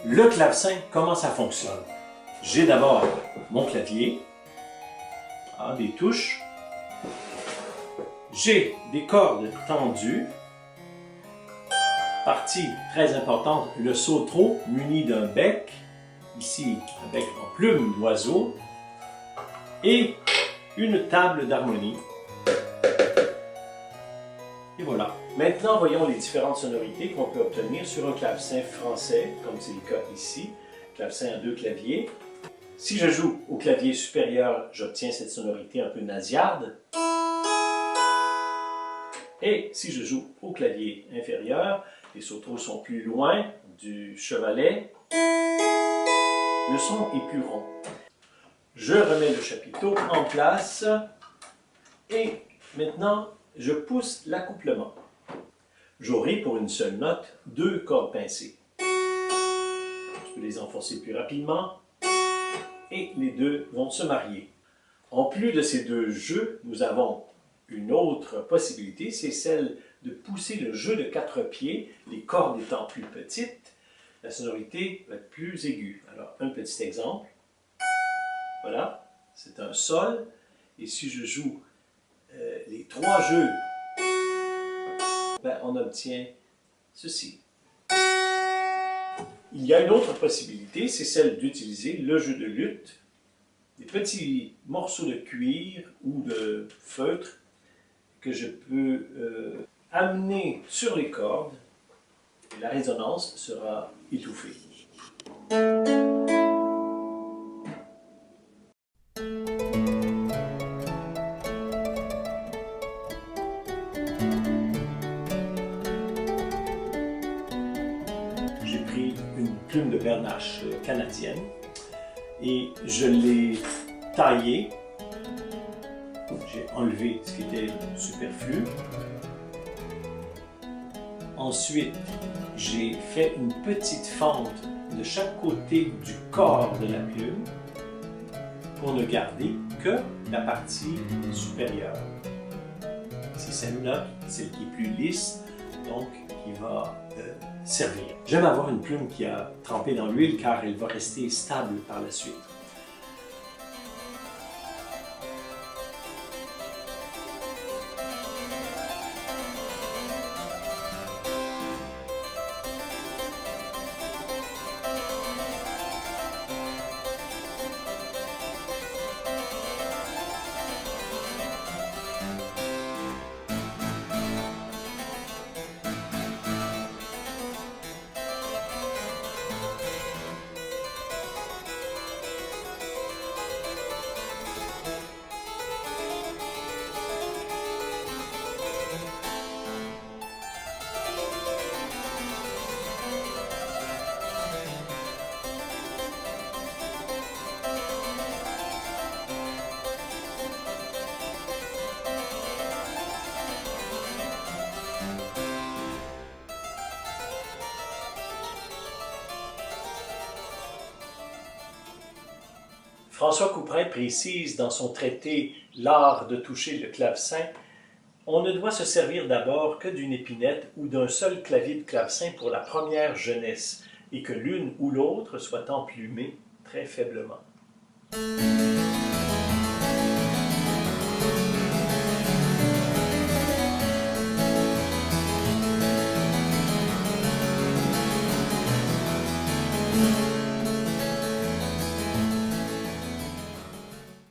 Le clavecin, comment ça fonctionne? J'ai d'abord mon clavier, des touches. J'ai des cordes tendues. Partie très importante, le sautreau muni d'un bec. Ici, un bec en plume d'oiseau. Et une table d'harmonie. Et voilà. Maintenant, voyons les différentes sonorités qu'on peut obtenir sur un clavecin français, comme c'est le cas ici. Clavecin à 2 claviers. Si je joue au clavier supérieur, j'obtiens cette sonorité un peu nasillarde. Et si je joue au clavier inférieur, les sautreaux sont plus loin du chevalet, le son est plus rond. Je remets le chapiteau en place et maintenant je pousse l'accouplement. J'aurai pour une seule note 2 cordes pincées. Je peux les enfoncer plus rapidement et les deux vont se marier. En plus de ces 2 jeux, nous avons une autre possibilité, c'est celle de pousser le jeu de 4 pieds, les cordes étant plus petites, la sonorité va être plus aiguë. Alors, un petit exemple. Voilà, c'est un sol. Et si je joue les 3 jeux, on obtient ceci. Il y a une autre possibilité, c'est celle d'utiliser le jeu de luth, des petits morceaux de cuir ou de feutre que je peux amener sur les cordes et la résonance sera étouffée. J'ai pris une plume de bernache canadienne et je l'ai taillée. J'ai enlevé ce qui était superflu. Ensuite, j'ai fait une petite fente de chaque côté du corps de la plume pour ne garder que la partie supérieure. C'est celle-là, celle qui est plus lisse, donc qui va servir. J'aime avoir une plume qui a trempé dans l'huile car elle va rester stable par la suite. François Couperin précise dans son traité « L'art de toucher le clavecin », on ne doit se servir d'abord que d'une épinette ou d'un seul clavier de clavecin pour la première jeunesse, et que l'une ou l'autre soit emplumée très faiblement.